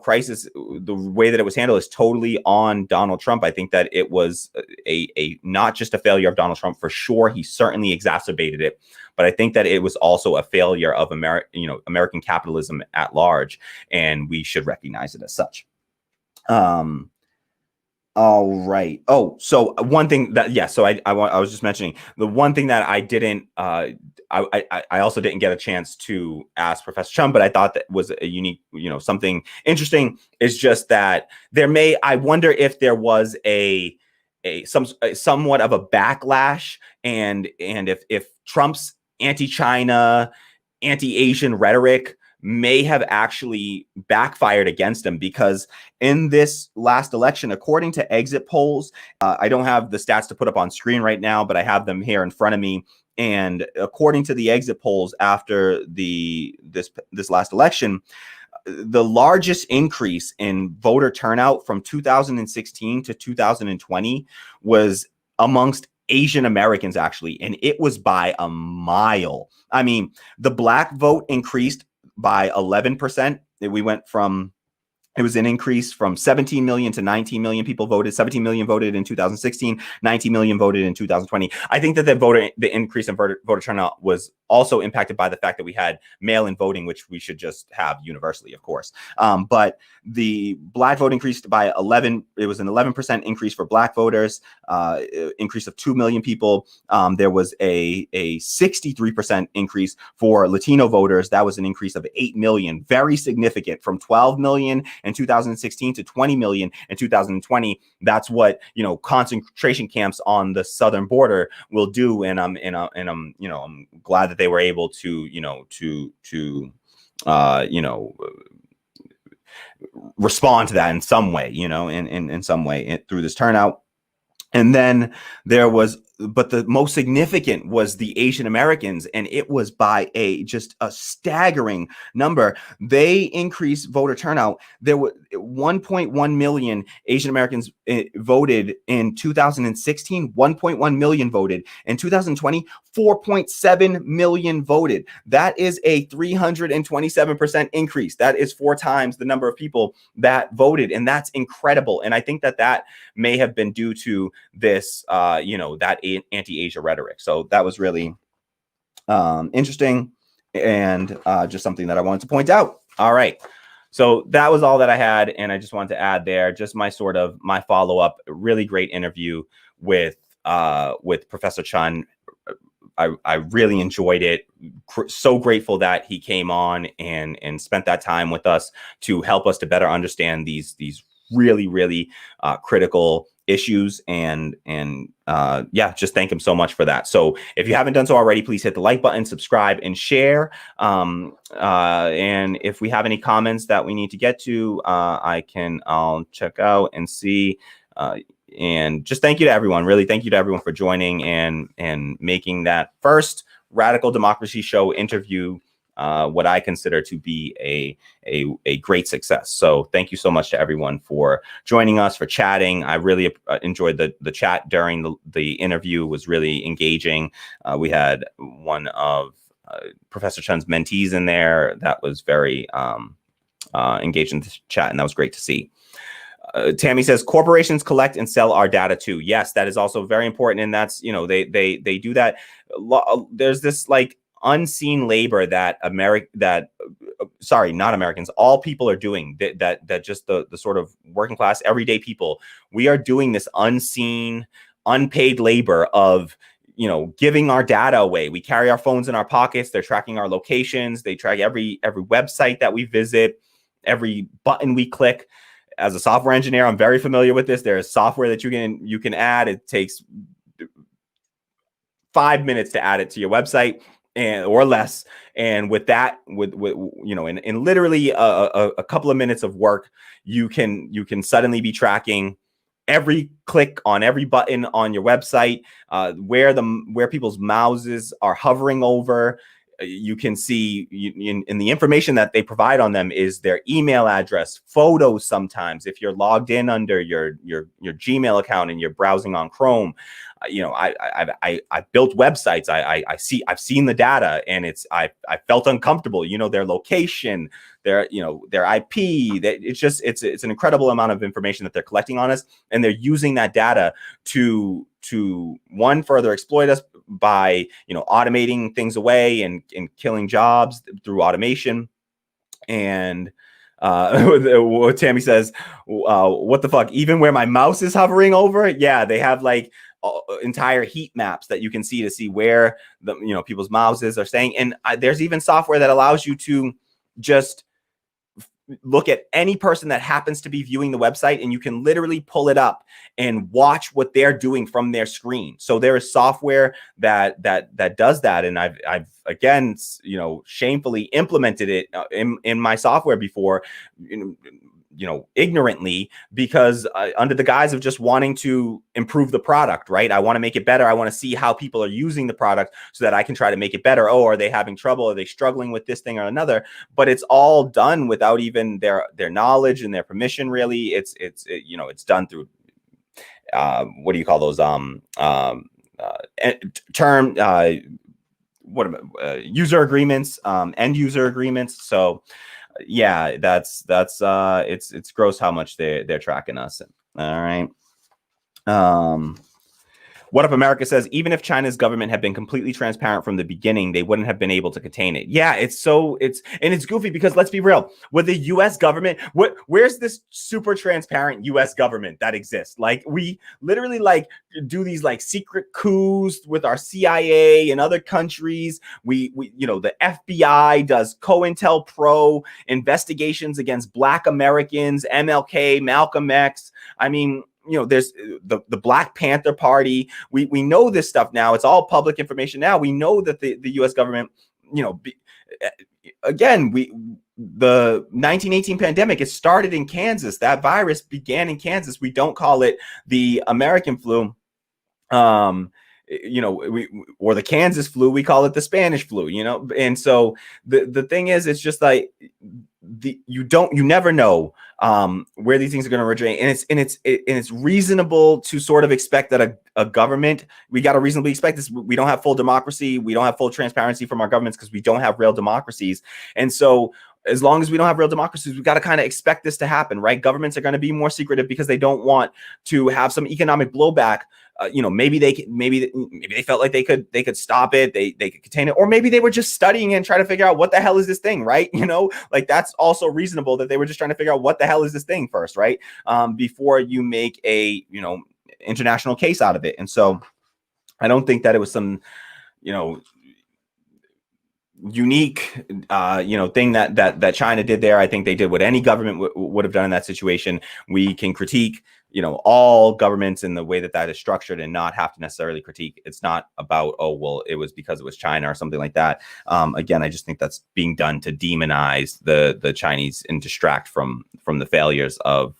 crisis, the way that it was handled is totally on Donald Trump. I think that it was a not just a failure of Donald Trump for sure. He certainly exacerbated it, but I think that it was also a failure of American capitalism at large, and we should recognize it as such. All right. Oh, so one thing that, so I was just mentioning the one thing that I didn't, I also didn't get a chance to ask Professor Chun, but I thought that was a unique, something interesting, is just that I wonder if there was somewhat of a backlash, and if Trump's anti-China, anti-Asian rhetoric may have actually backfired against him, because in this last election, according to exit polls, I don't have the stats to put up on screen right now, but I have them here in front of me. And according to the exit polls after this last election, the largest increase in voter turnout from 2016 to 2020 was amongst Asian Americans, actually, and it was by a mile. I mean, the black vote increased by 11%. It was an increase from 17 million to 19 million people voted. 17 million voted in 2016, 19 million voted in 2020. I think that the increase in voter turnout was also impacted by the fact that we had mail-in voting, which we should just have universally, of course. But the black vote increased by 11. It was an 11% increase for black voters, increase of 2 million people. There was a 63% increase for Latino voters. That was an increase of 8 million, very significant, from 12 million in 2016 to 20 million in 2020. That's what, concentration camps on the southern border will do. And I'm glad that they were able to, respond to that in some way, in some way through this turnout. And then but the most significant was the Asian Americans, and it was by just a staggering number. They increased voter turnout. There were 1.1 million Asian Americans voted in 2016. 1.1 million voted in 2020. 4.7 million voted. That is a 327% increase. That is 4 times the number of people that voted, and that's incredible. And I think that may have been due to this, that anti-Asia rhetoric. So that was really interesting, and just something that I wanted to point out. All right. So that was all that I had, and I just wanted to add there just my follow-up. Really great interview with Professor Chun. I really enjoyed it. So grateful that he came on and spent that time with us to help us to better understand these really, really critical issues, and just thank him so much for that. So if you haven't done so already, please hit the like button, subscribe, and share. And if we have any comments that we need to get to, I'll check out and see. And just thank you to everyone. Really, thank you to everyone for joining and making that first Radical Democracy Show interview what I consider to be a great success. So thank you so much to everyone for joining us, for chatting. I really enjoyed the chat during the interview. It was really engaging. We had one of Professor Chun's mentees in there that was very engaged in the chat, and that was great to see. Tammy says corporations collect and sell our data too. Yes, that is also very important, and that's they do that. There's this unseen labor that not Americans, all people are doing, that just the sort of working class everyday people. We are doing this unseen, unpaid labor of giving our data away. We carry our phones in our pockets. They're tracking our locations. They track every website that we visit, every button we click. as a software engineer, I'm very familiar with this. There's software that you can add. It takes 5 minutes to add it to your website or less. And with that, with in literally a couple of minutes of work, you can suddenly be tracking every click on every button on your website, where people's mouses are hovering over. You can see in the information that they provide on them is their email address, photos. Sometimes if you're logged in under your Gmail account and you're browsing on Chrome, I built websites. I've seen the data, and I felt uncomfortable. Their location, their IP. It's an incredible amount of information that they're collecting on us, and they're using that data to one, further exploit us by automating things away and killing jobs through automation. And what Tammy says, what the fuck, even where my mouse is hovering over it, yeah, they have like entire heat maps that you can see where the people's mouses are staying. And there's even software that allows you to just look at any person that happens to be viewing the website, and you can literally pull it up and watch what they're doing from their screen. So there is software that does that, and I've again shamefully implemented it in my software before, ignorantly, because under the guise of just wanting to improve the product, right? I want to make it better. I want to see how people are using the product so that I can try to make it better. Oh, are they having trouble? Are they struggling with this thing or another? But it's all done without even their knowledge and their permission. Really, it's done through what do you call those user agreements, end user agreements. So yeah, that's it's gross how much they're tracking us. All right. What Up America says, even if China's government had been completely transparent from the beginning, they wouldn't have been able to contain it. Yeah, it's goofy because let's be real. With the US government, where's this super transparent US government that exists? Like, we literally do these secret coups with our CIA and other countries. We the FBI does COINTELPRO investigations against Black Americans, MLK, Malcolm X. I mean, there's the Black Panther Party. We know this stuff now. It's all public information now. We know that the U.S. government, again, the 1918 pandemic, it started in Kansas. That virus began in Kansas. We don't call it the American flu, or the Kansas flu. We call it the Spanish flu, And so the thing is, it's just like you never know where these things are going to originate, and it's reasonable to sort of expect that a government, we got to reasonably expect this. We don't have full democracy, we don't have full transparency from our governments because we don't have real democracies, and so as long as we don't have real democracies, we've got to kind of expect this to happen, right? Governments are going to be more secretive because they don't want to have some economic blowback. Maybe they felt like they could stop it, they could contain it, or maybe they were just studying and trying to figure out what the hell is this thing, right? That's also reasonable that they were just trying to figure out what the hell is this thing first, right? Before you make a international case out of it. And so I don't think that it was some unique thing that China did there. I think they did what any government would have done in that situation. We can critique all governments in the way that is structured and not have to necessarily critique. It's not about, oh, well, it was because it was China or something like that. Again, I just think that's being done to demonize the Chinese and distract from the failures of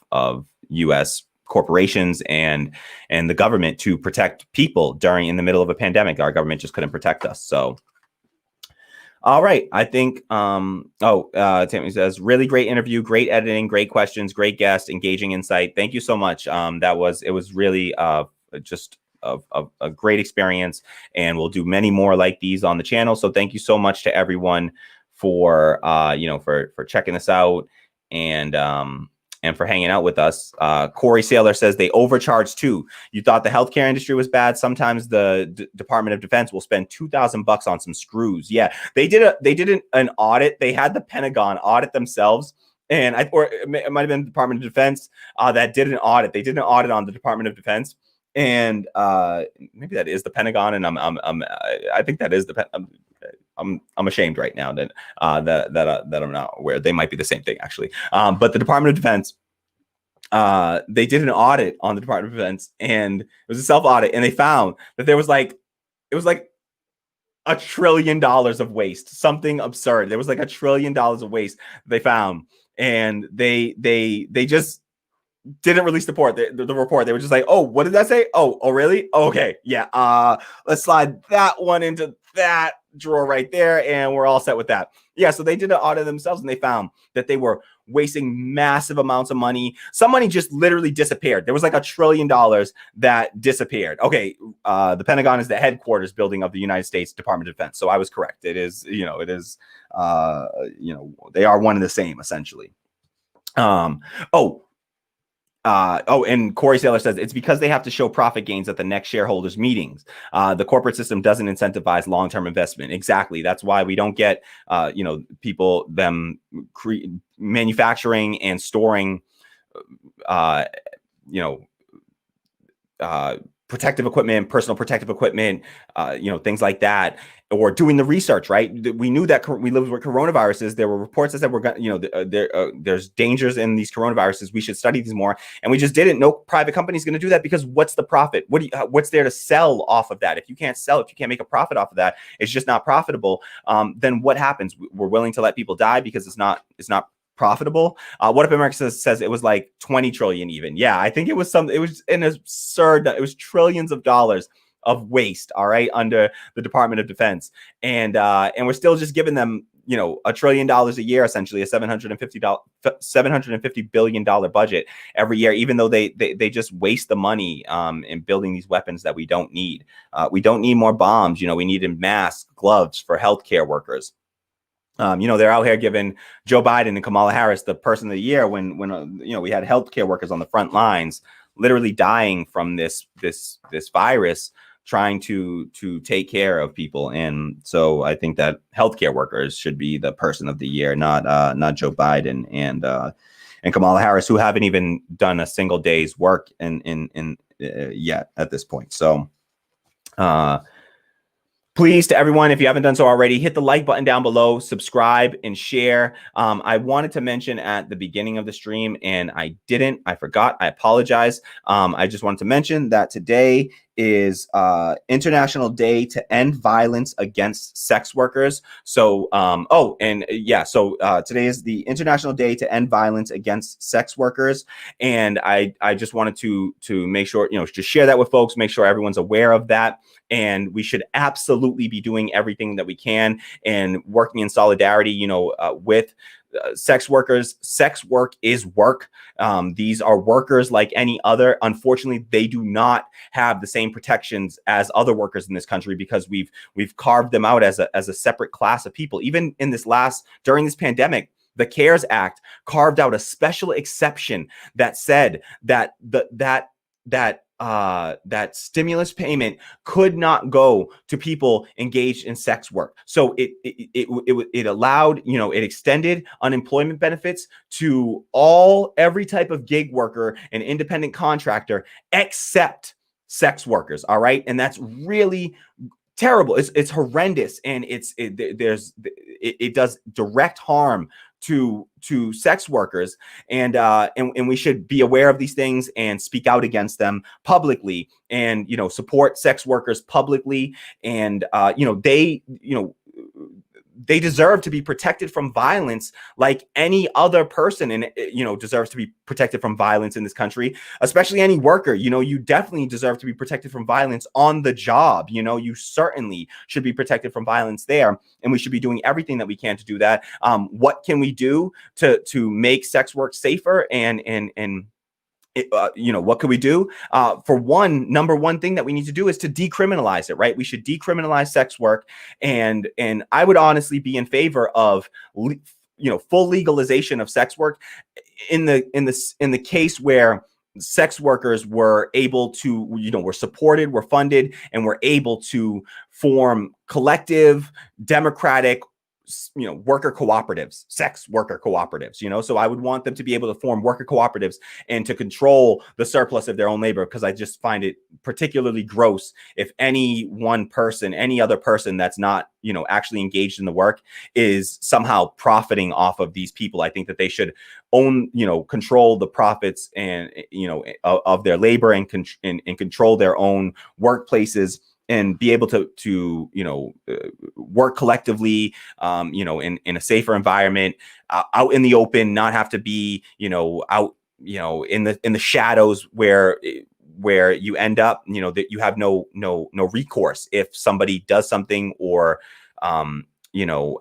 U.S. corporations and the government to protect people in the middle of a pandemic. Our government just couldn't protect us. So all right. I think, Tammy says, really great interview, great editing, great questions, great guest, engaging insight. Thank you so much. It was really just a great experience, and we'll do many more like these on the channel. So thank you so much to everyone for checking this out and for hanging out with us. Corey Saylor says they overcharge too. You thought the healthcare industry was bad. Sometimes the Department of Defense will spend $2,000 on some screws. Yeah, they did an audit. They had the Pentagon audit themselves, and it might have been the Department of Defense that did an audit. They did an audit on the Department of Defense, and maybe that is the Pentagon. And I think that is the I'm ashamed right now that I'm not aware. They might be the same thing, actually. But the Department of Defense they did an audit on the Department of Defense, and it was a self-audit, and they found that it was like $1 trillion of waste, something absurd. There was like $1 trillion of waste they found, and they just didn't release the report. The report. They were just like, oh, what did that say? Oh, really? Oh, okay, yeah. Let's slide that one into that drawer right there, and we're all set with that. Yeah, so they did an audit themselves, and they found that they were wasting massive amounts of money. Some money just literally disappeared. There was like $1 trillion that disappeared. Okay, the Pentagon is the headquarters building of the United States Department of Defense. So I was correct. It is, they are one and the same, essentially. And Corey Saylor says it's because they have to show profit gains at the next shareholders meetings. The corporate system doesn't incentivize long-term investment. Exactly. That's why we don't get, people manufacturing and storing, protective equipment, personal protective equipment, things like that, or doing the research, right? We knew that we lived with coronaviruses. There were reports that said there's dangers in these coronaviruses. We should study these more, and we just didn't. No private company is going to do that because what's the profit? What's there to sell off of that? If you can't sell, if you can't make a profit off of that, it's just not profitable. Then what happens? We're willing to let people die because it's not profitable. What If America says it was like 20 trillion even. Yeah, I think it was it was an absurd, it was trillions of dollars of waste, all right, under the Department of Defense. And we're still just giving them, $1 trillion a year, essentially a $750 billion budget every year, even though they just waste the money in building these weapons that we don't need. We don't need more bombs. We need masks, gloves for healthcare workers. They're out here giving Joe Biden and Kamala Harris the person of the year when we had healthcare workers on the front lines, literally dying from this virus, trying to take care of people. And so I think that healthcare workers should be the person of the year, not Joe Biden and Kamala Harris, who haven't even done a single day's work in yet at this point. So, please, to everyone, if you haven't done so already, hit the like button down below, subscribe, and share. I wanted to mention at the beginning of the stream, and I didn't. I forgot. I apologize. I just wanted to mention that today is International Day to End Violence Against Sex Workers. So, today is the International Day to End Violence Against Sex Workers, and I just wanted to make sure, to share that with folks, make sure everyone's aware of that. And we should absolutely be doing everything that we can and working in solidarity, with sex workers. Sex work is work. These are workers like any other. Unfortunately, they do not have the same protections as other workers in this country because we've carved them out as a separate class of people. Even during this pandemic, the CARES Act carved out a special exception that said that that stimulus payment could not go to people engaged in sex work. So it allowed, it extended unemployment benefits to every type of gig worker and independent contractor except sex workers. All right. And that's really terrible. It's horrendous. And it does direct harm to sex workers, and we should be aware of these things and speak out against them publicly, and support sex workers publicly, and they deserve to be protected from violence like any other person, and deserves to be protected from violence in this country, especially any worker. You definitely deserve to be protected from violence on the job. You certainly should be protected from violence there, and we should be doing everything that we can to do that. What can we do to make sex work safer, and what could we do? Number one thing that we need to do is to decriminalize it, right? We should decriminalize sex work. And I would honestly be in favor of, full legalization of sex work in the case where sex workers were able to, were supported, were funded, and were able to form collective, democratic worker cooperatives, sex worker cooperatives, so I would want them to be able to form worker cooperatives and to control the surplus of their own labor, because I just find it particularly gross if any one person, any other person that's not, actually engaged in the work is somehow profiting off of these people. I think that they should own, control the profits and, of their labor and control their own workplaces, and be able to work collectively, in a safer environment, out in the open, not have to be, out, in the shadows where you end up, that you have no recourse if somebody does something or,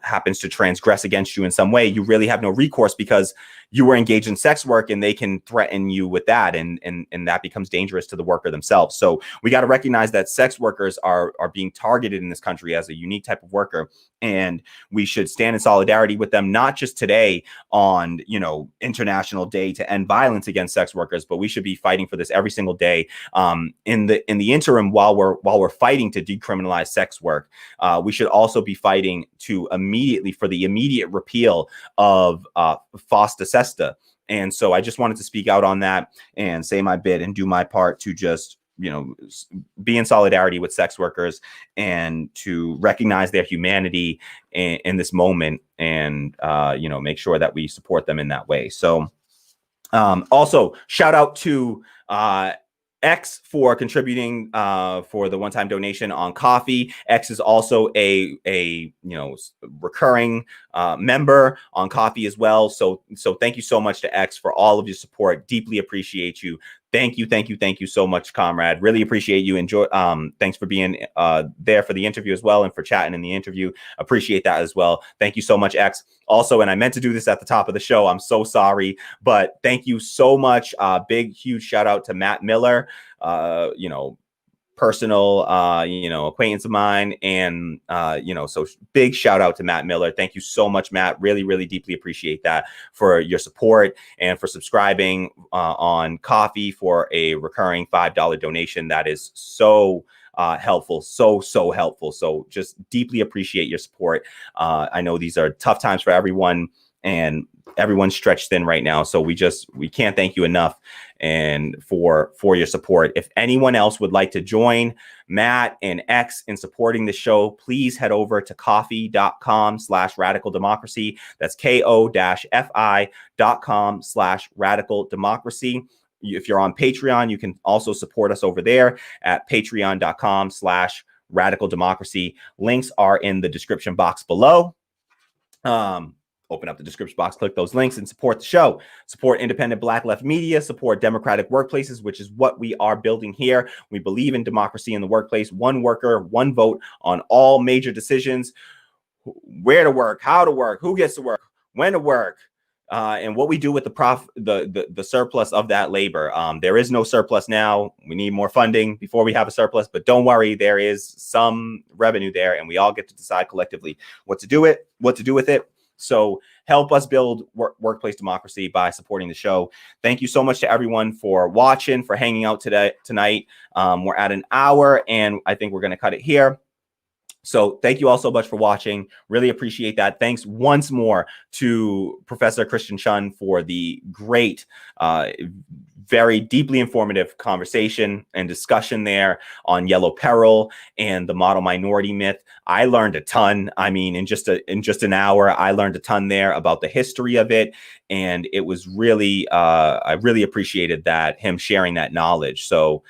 happens to transgress against you in some way. You really have no recourse because you were engaged in sex work, and they can threaten you with that, and that becomes dangerous to the worker themselves. So we got to recognize that sex workers are being targeted in this country as a unique type of worker, and we should stand in solidarity with them, not just today on International Day to End Violence Against Sex Workers, but we should be fighting for this every single day. In the interim, while we're fighting to decriminalize sex work, we should also be fighting for the immediate repeal of FOSTA SESTA. And so I just wanted to speak out on that and say my bit and do my part to just be in solidarity with sex workers and to recognize their humanity in this moment, and make sure that we support them in that way. So also shout out to X for contributing for the one-time donation on Coffee. X is also a recurring member on Coffee as well. So thank you so much to X for all of your support. Deeply appreciate you. Thank you so much, comrade. Really appreciate you. Enjoy. Thanks for being there for the interview as well, and for chatting in the interview. Appreciate that as well. Thank you so much, X. Also, and I meant to do this at the top of the show, I'm so sorry, but thank you so much. Big, huge shout out to Matt Miller. Personal, acquaintance of mine, and so big shout out to Matt Miller. Thank you so much, Matt. Really, really deeply appreciate that, for your support and for subscribing on Coffee for a recurring $5 donation. That is so helpful, so helpful. So just deeply appreciate your support. I know these are tough times for everyone, and everyone's stretched thin right now. So we can't thank you enough, and for your support. If anyone else would like to join Matt and X in supporting the show, please head over to coffee.com/radical democracy. That's ko-fi.com/radical democracy. If you're on Patreon, you can also support us over there at patreon.com/radical democracy. Links are in the description box below. Open up the description box, click those links, and support the show. Support independent Black left media, support democratic workplaces, which is what we are building here. We believe in democracy in the workplace, one worker, one vote on all major decisions: where to work, how to work, who gets to work, when to work, and what we do with the surplus of that labor. There is no surplus now. We need more funding before we have a surplus, but don't worry, there is some revenue there, and we all get to decide collectively what to do with it. So help us build workplace democracy by supporting the show. Thank you so much to everyone for watching, for hanging out tonight. We're at an hour, and I think we're going to cut it here. So thank you all so much for watching. Really appreciate that. Thanks once more to Professor Christian Chun for the great, very deeply informative conversation and discussion there on Yellow Peril and the model minority myth. I learned a ton. I mean, in just an hour, I learned a ton there about the history of it. And it was really, I really appreciated him sharing that knowledge. So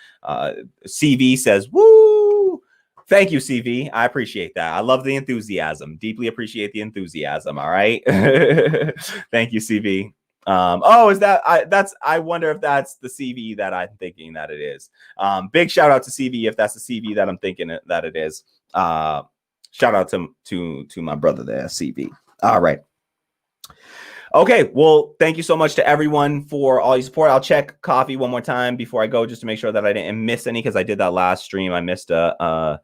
CV says, woo! Thank you, CV. I appreciate that. I love the enthusiasm. Deeply appreciate the enthusiasm. All right. Thank you, CV. I wonder if that's the CV that I'm thinking that it is. Big shout out to CV if that's the CV that I'm thinking that it is. Shout out to my brother there, CV. All right. Okay, well, thank you so much to everyone for all your support. I'll check Coffee one more time before I go, just to make sure that I didn't miss any, because I did that last stream. I missed a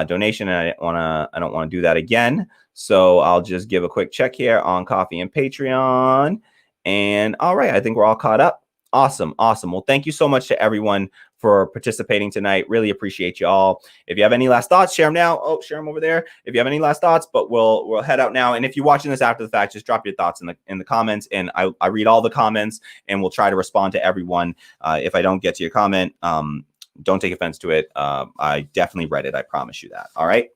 donation, and I don't want to do that again. So I'll just give a quick check here on Coffee and Patreon. And all right, I think we're all caught up. Awesome. Well, thank you so much to everyone for participating tonight. Really appreciate you all. If you have any last thoughts, share them now. Oh, share them over there. If you have any last thoughts, but we'll head out now. And if you're watching this after the fact, just drop your thoughts in the comments, and I read all the comments, and we'll try to respond to everyone. If I don't get to your comment, don't take offense to it. I definitely read it. I promise you that. All right.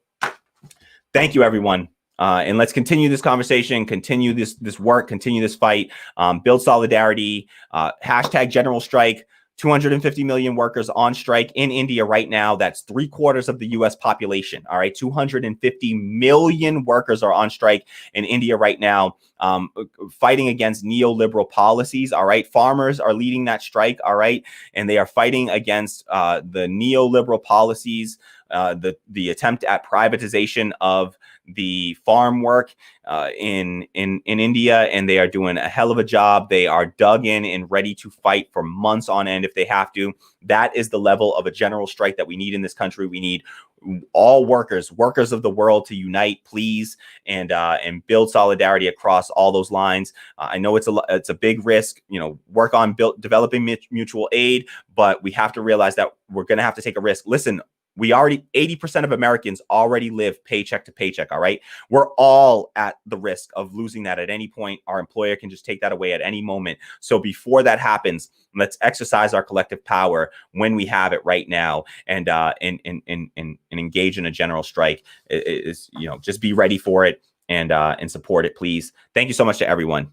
Thank you, everyone. And let's continue this conversation, continue this work, continue this fight, build solidarity, hashtag general strike. 250 million workers on strike in India right now. That's 3/4 of the US population. All right. 250 million workers are on strike in India right now, fighting against neoliberal policies. All right. Farmers are leading that strike. All right. And they are fighting against the neoliberal policies, the attempt at privatization of the farm work in India, and they are doing a hell of a job. They are dug in and ready to fight for months on end if they have to. That is the level of a general strike that we need in this country. We need all workers of the world to unite, please, and build solidarity across all those lines. I know it's a big risk, work on developing mutual aid, but we have to realize that we're going to have to take a risk. Listen, 80% of Americans already live paycheck to paycheck. All right. We're all at the risk of losing that at any point. Our employer can just take that away at any moment. So before that happens, let's exercise our collective power when we have it right now, and engage in a general strike. Just be ready for it and support it, please. Thank you so much to everyone.